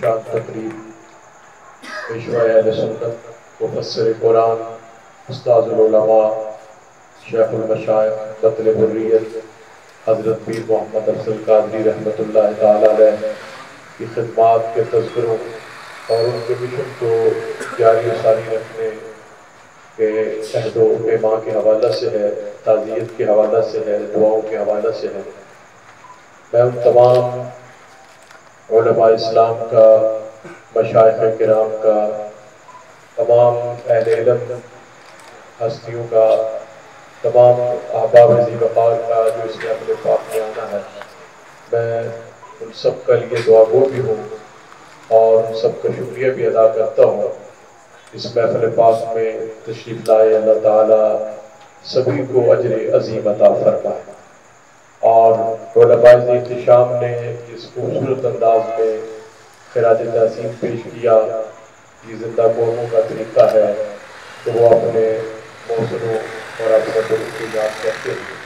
شان تقریب پیشوا اہل سنت مفسر قرآن استاذ العلماء شیخ المشائخ مطلب الریت حضرت پیر محمد افضل قادری رحمۃ اللہ تعالی علیہ کی خدمات کے تذکروں اور ان کے مشن کو جاری و ساری رکھنے کے عہد و پیمان کے حوالہ سے ہے، تعزیت کے حوالہ سے ہے، دعاؤں کے حوالہ سے ہے۔ میں ان تمام علماء اسلام کا، مشائخ کرام کا، تمام اہل علم ہستیوں کا، تمام احباب ذی وقار کا جو اس محفل پاک میں آنا ہے، میں ان سب کا لیے دعا گو بھی ہوں اور ان سب کا شکریہ بھی ادا کرتا ہوں۔ اس محفل پاک میں تشریف لائے اللہ تعالیٰ سبھی کو اجر عظیم عطا فرمائے، اور علماء احتشام نے اس خوبصورت انداز میں خراج تعظیم پیش کیا۔ یہ زندہ قوموں کا طریقہ ہے کہ وہ اپنے موزنوں اور اپنے دلوں کی یاد کرتے ہیں۔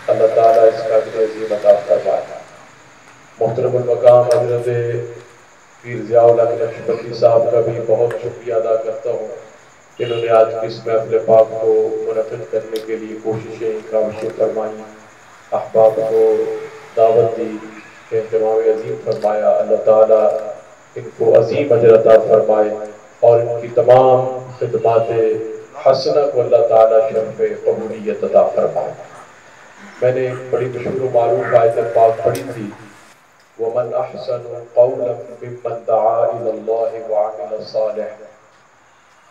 اللہ تعالیٰ اس کا اجر عظیم عطا فرمائے۔ محترم المقام حضرت پیر ضیاء الحق نقشبندی صاحب کا بھی بہت شکریہ ادا کرتا ہوں، انہوں نے آج کی اس محفل پاک کو منعقد کرنے کے لیے کوششیں کاوشیں فرمائیں، احباب کو دعوت دی، اہتمام عظیم فرمایا۔ اللہ تعالیٰ ان کو عظیم اجر عطا فرمائے اور ان کی تمام خدمات حسنہ کو اللہ تعالیٰ شرف قبولیت عطا فرمائے۔ میں نے بڑی مشہور و معروف آیت پاک پڑھی تھی، وَمَنْ أَحْسَنُ قَوْلًا مِّمَّنْ دَعَا إِلَى اللَّهِ وَعَمِلَ صَالِحًا۔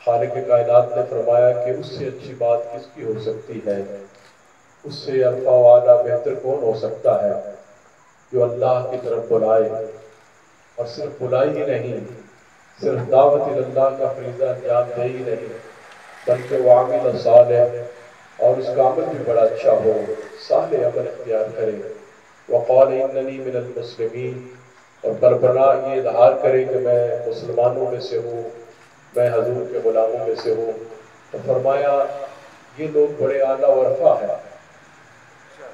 خالق کائنات نے فرمایا کہ اس سے اچھی بات کس کی ہو سکتی ہے، اس سے ارفع و اعلیٰ بہتر کون ہو سکتا ہے جو اللہ کی طرف بلائے، اور صرف بلائی ہی نہیں، صرف دعوت اللہ کا فریضہ انجام دے ہی نہیں، بلکہ وعمل صالح، اور اس کا عمل بھی بڑا اچھا ہو، صالح عمل اختیار کرے۔ وقال اننی من المسلمین، اور بربنا یہ اظہار کرے کہ میں مسلمانوں میں سے ہوں، میں حضور کے غلاموں میں سے ہوں۔ تو فرمایا یہ لوگ بڑے اعلیٰ و رفع ہیں۔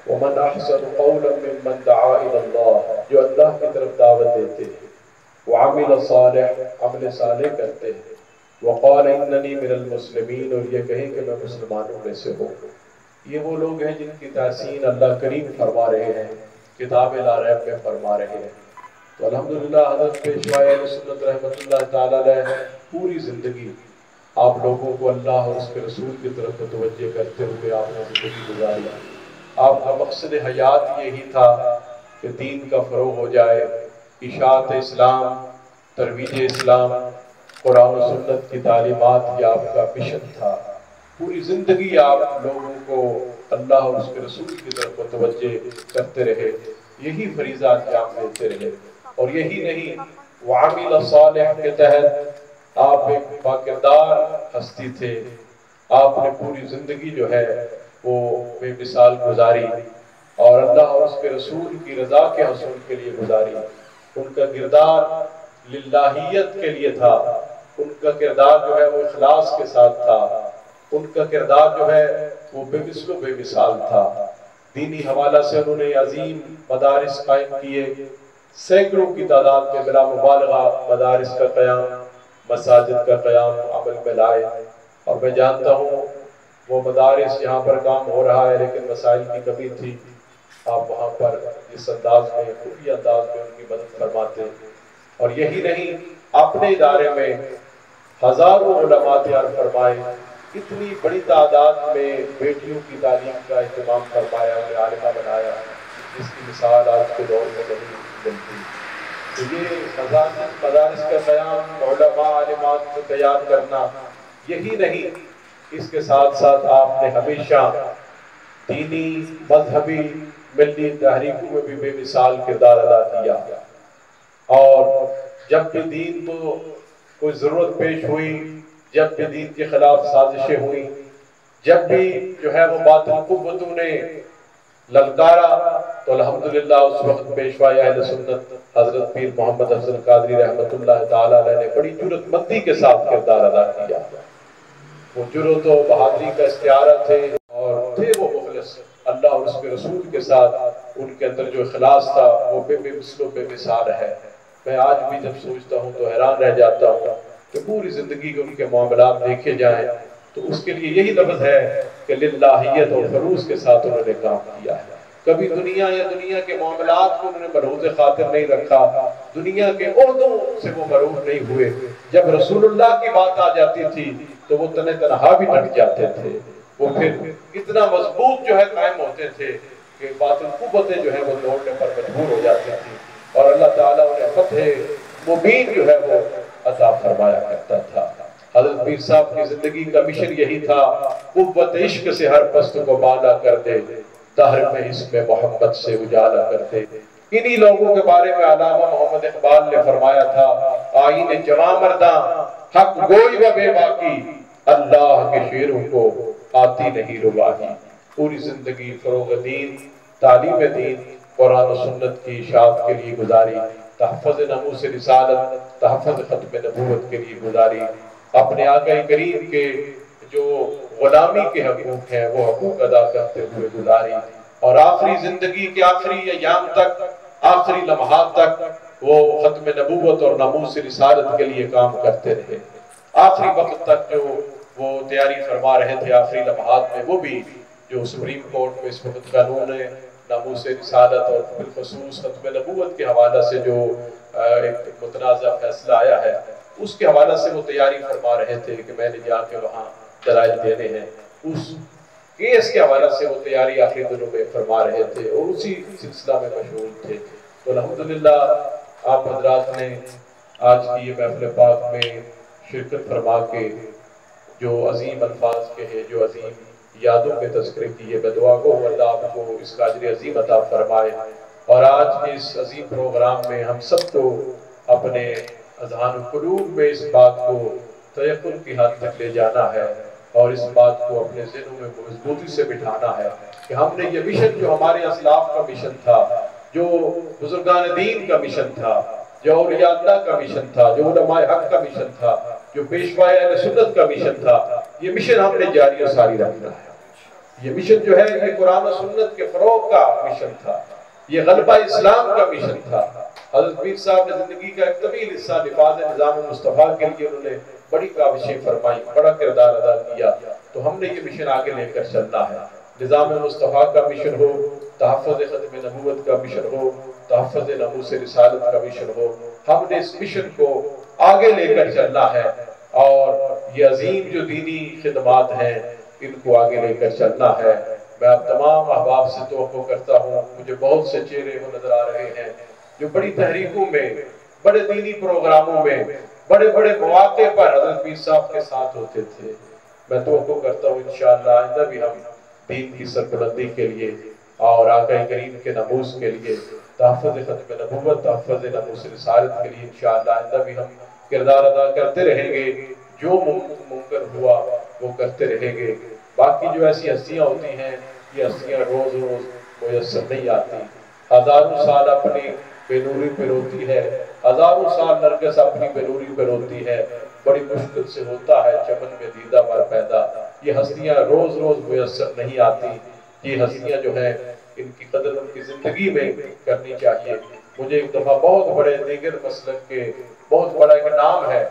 ومن احسن قولا ممن دعا الى اللہ، جو اللہ کی طرف دعوت دیتے ہیں، وعمل صالح، عمل صالح کرتے ہیں، وقال اننی من المسلمین، اور یہ کہیں کہ میں مسلمانوں میں سے ہوں۔ یہ وہ لوگ ہیں جن کی تحسین اللہ کریم فرما رہے ہیں، کتاب لا ریب میں فرما رہے ہیں۔ تو الحمدللہ حضرت پیشوا اہل سنت رحمۃ اللہ تعالیٰ علیہ پوری زندگی آپ لوگوں کو اللہ اور اس کے رسول کی طرف متوجہ کرتے ہوئے آپ نے زندگی گزاری۔ آپ کا مقصد حیات یہی تھا کہ دین کا فروغ ہو جائے، اشاعت اسلام، ترویج اسلام، قرآن و سنت کی تعلیمات، یہ آپ کا مشن تھا۔ پوری زندگی آپ لوگوں کو اللہ اور اس کے رسول کی طرف متوجہ کرتے رہے، یہی فریضہ انجام دیتے رہے، اور یہی نہیں، وعمل صالح کے تحت آپ ایک باکردار ہستی تھے۔ آپ نے پوری زندگی جو ہے وہ بے مثال گزاری، اور اللہ اور اس کے رسول کی رضا کے حصول کے لیے گزاری۔ ان کا کردار للہیت کے لیے تھا، ان کا کردار جو ہے وہ اخلاص کے ساتھ تھا، ان کا کردار جو ہے وہ بے مثل و بے مثال تھا۔ دینی حوالہ سے انہوں نے عظیم مدارس قائم کیے، سینکڑوں کی تعداد میں بلا مبالغہ مدارس کا قیام، مساجد کا قیام عمل میں لائے۔ اور میں جانتا ہوں وہ مدارس یہاں پر کام ہو رہا ہے لیکن وسائل کی کمی تھی، آپ وہاں پر اس انداز میں، خفیہ انداز میں ان کی مدد فرماتے۔ اور یہی نہیں، اپنے ادارے میں ہزاروں علماء تیار فرمائے، اتنی بڑی تعداد میں بیٹیوں کی تعلیم کا اہتمام فرمایا، انہیں عالمہ بنایا، جس کی مثال آج کے دور میں نہیں ملتی۔ تو یہ مدارس کا قیام، علماء عالمات کو تیار کرنا، یہی نہیں، اس کے ساتھ ساتھ آپ نے ہمیشہ دینی، مذہبی، ملی تحریکوں میں بھی بے مثال کردار ادا کیا۔ اور جب بھی دین کو کوئی ضرورت پیش ہوئی، جب بھی دین کے خلاف سازشیں ہوئیں، جب بھی جو ہے وہ باطل قوتوں نے للکارا، تو الحمدللہ اس وقت پیشوا اہل سنت حضرت پیر محمد افضل قادری رحمۃ اللہ تعالیٰ علیہ نے بڑی جرأت مندی کے ساتھ کردار ادا کیا۔ وہ جرأت و بہادری کا استعارہ تھے، اور تھے وہ مخلص اللہ اور اس کے رسول کے ساتھ۔ ان کے اندر جو اخلاص تھا وہ بے مثل و بے مثال ہے۔ میں آج بھی جب سوچتا ہوں تو حیران رہ جاتا ہوں کہ پوری زندگی کے ان کے معاملات دیکھے جائیں تو اس کے لیے یہی لفظ ہے کہ للہیت اور خلوص کے ساتھ انہوں نے کام کیا ہے. کبھی دنیا یا دنیا کے معاملات کو انہوں نے ملحوظ خاطر نہیں رکھا، دنیا کے عہدوں سے وہ ملحوظ نہیں ہوئے. جب رسول اللہ کی بات آ جاتی تھی تو وہ تنہ تنہا بھی ڈٹ جاتے تھے. وہ پھر اتنا مضبوط جو ہے قائم ہوتے تھے کہ باطل قوتیں جو ہے وہ توڑنے پر مجبور ہو جاتی تھی، اور اللہ تعالیٰ انہیں فتح مبین جو ہے وہ عطا فرمایا کرتا تھا. حضرت پیر صاحب کی زندگی کا مشن یہی تھا، قوت عشق سے ہر پست کو بالا کر دے، دہر میں اس میں محبت سے اجالا کر دے. انہی لوگوں کے بارے میں علامہ محمد اقبال نے فرمایا تھا، آئین جواں مرداں حق گوئی و بے باکی، اللہ کے شیروں کو آتی نہیں رباہی. پوری زندگی فروغ دین، تعلیم دین، قرآن و سنت کی اشاعت کے لیے گزاری، تحفظ ناموس رسالت، تحفظ ختم نبوت کے لیے گزاری، اپنے آقا کریم کے جو غلامی کے حقوق ہیں وہ حقوق ادا کرتے ہوئے گزاری، اور آخری زندگی کے آخری ایام تک، آخری لمحات تک وہ ختم نبوت اور ناموس رسالت کے لیے کام کرتے رہے. آخری وقت تک جو وہ تیاری فرما رہے تھے آخری لمحات میں، وہ بھی جو سپریم کورٹ میں اس وقت قانون ہے ناموس رسالت اور بالخصوص ختم نبوت کے حوالہ سے جو ایک متنازع فیصلہ آیا ہے، اس کے حوالہ سے وہ تیاری فرما رہے تھے کہ میں نے جا کے وہاں دلائل دینے ہیں. اس کیس کے حوالہ سے وہ تیاری آخری دنوں میں فرما رہے تھے اور اسی سلسلہ میں مشغول تھے. تو الحمدللہ آپ حضرات نے آج کی یہ محفل پاک میں شرکت فرما کے جو عظیم الفاظ کے ہیں، جو عظیم یادوں کے تذکرے کیے، میں دعا کو اللہ آپ کو اس کا اجر عظیم عطا فرمائے. اور آج کے اس عظیم پروگرام میں ہم سب کو اپنے اذہان القلوب میں اس بات کو تیقن کی حد تک لے جانا ہے اور اس بات کو اپنے ذہنوں میں مضبوطی سے بٹھانا ہے کہ ہم نے یہ مشن جو ہمارے اسلاف کا مشن تھا، جو بزرگان دین کا مشن تھا، جو اولیاء اللہ کا مشن تھا، جو علماء حق کا مشن تھا، جو پیشوائے اہل سنت کا مشن تھا، یہ مشن ہم نے جاری و ساری رکھنا ہے. یہ مشن جو ہے یہ قرآن و سنت کے فروغ کا مشن تھا، یہ غلبہ اسلام کا مشن تھا. حضرت پیر صاحب نے زندگی کا ایک طویل حصہ نفاذ نظام مصطفیٰ کے لیے انہوں نے بڑی کاوشیں فرمائی، بڑا کردار ادا کیا. تو ہم نے یہ مشن آگے لے کر چلنا ہے. نظام مصطفیٰ کا مشن ہو، تحفظ ختم نبوت کا مشن ہو، تحفظ ناموس رسالت کا مشن ہو، ہم نے اس مشن کو آگے لے کر چلنا ہے اور یہ عظیم جو دینی خدمات ہیں ان کو آگے لے کر چلنا ہے. میں اب تمام احباب سے توقع کرتا ہوں، مجھے بہت سے چہرے وہ نظر آ رہے ہیں جو بڑی تحریکوں میں، بڑے دینی پروگراموں میں، بڑے بڑے مواقع پر حضرت پیر صاحب کے ساتھ ہوتے تھے. میں توقع کرتا ہوں انشاءاللہ آئندہ بھی ہم دین کی سربلندی کے لیے اور آقا کریم کے ناموس کے لیے، تحفظ ختم نبوت، تحفظ ناموس رسالت کے لیے انشاءاللہ آئندہ بھی ہم کردار ادا کرتے رہیں گے. جو ممکن ہوا وہ کرتے رہیں گے. باقی جو ایسی ہستیاں ہوتی ہیں، یہ ہستیاں روز روز میسر نہیں آتی. ہزاروں سال اپنی بے نوری پہ روتی ہے، ہزاروں سال نرگس اپنی بے نوری پہ روتی ہے. بڑی مشکل سے ہوتا ہے چمن میں دیدہ بر پیدا. یہ ہستیاں روز روز میسر نہیں آتی. یہ ہستیاں جو ہیں ان کی قدر ان کی زندگی میں کرنی چاہیے. مجھے ایک دفعہ بہت بڑے دیگر مسلک کے بہت بڑا ایک نام ہے،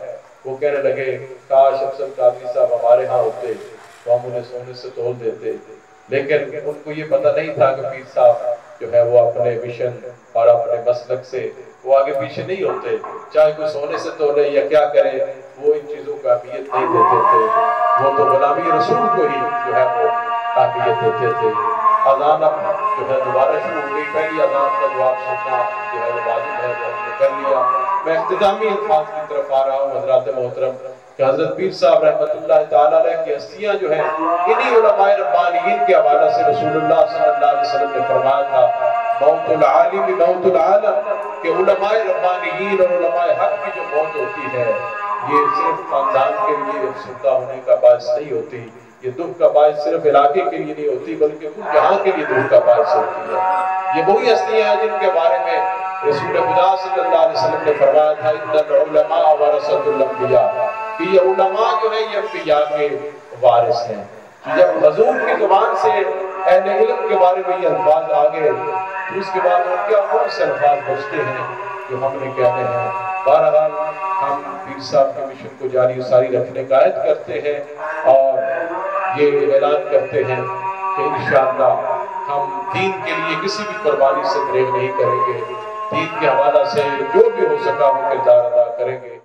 وہ کہنے لگے کاش افضل قادری صاحب ہمارے ہاں ہوتے تو ہم انہیں سونے سے تول دیتے. لیکن ان کو یہ پتہ نہیں تھا کہ پیر صاحب جو ہے وہ اپنے مشن اور اپنے مسلک سے وہ آگے پیچھے نہیں ہوتے. چاہے کوئی سونے سے تولے یا کیا کرے، وہ ان چیزوں کو اہمیت نہیں دیتے تھے. وہ تو غلامی رسول کو ہی جو ہے وہ اہمیت دیتے تھے. اذان اب جو ہے دوبارہ شروع ہو گئی. پہلی اذان کا جواب سننا جو ہے وہ واجب ہے، وہ ہم نے کر لیا. میں اختتامی الفاظ کی طرف آ رہا ہوں حضرات محترم کہ حضرت پیر صاحب رحمۃ اللہ تعالیٰ علیہ کی ہستیاں جو ہیں، انہی علماء ربانیین کے حوالہ سے رسول اللہ صلی اللہ علیہ وسلم نے فرمایا تھا موت العالم موت العالم، کہ علماء ربانیین اور علماء حق کی جو موت ہوتی ہے یہ صرف خاندان کے لیے افسردہ ہونے کا باعث نہیں ہوتی، یہ دکھ کا باعث صرف علاقے کے لیے نہیں ہوتی بلکہ کل جہاں کے لیے دکھ کا باعث ہوتی ہے. یہ وہی ہستیاں ہیں جن کے بارے میں رسول خدا صلی اللہ علیہ وسلم نے فرمایا تھا ان العلماء ورثۃ الانبیاء، کہ یہ علماء جو ہیں یہ انبیاء کے وارث ہیں. جب حضور کی زبان سے اہل علم کے بارے میں یہ الفاظ آگے تو اس کے بعد اور کیا بہت سے الفاظ بچتے ہیں جو ہم نے کہنے ہیں۔ بہرحال ہم پیر صاحب کے مشن کو جاری و ساری رکھنے کا عہد کرتے ہیں اور یہ اعلان کرتے ہیں کہ انشاءاللہ ہم دین کے لیے کسی بھی قربانی سے دریغ نہیں کریں گے، دین کے حوالہ سے جو بھی ہو سکا وہ کردار ادا کریں گے۔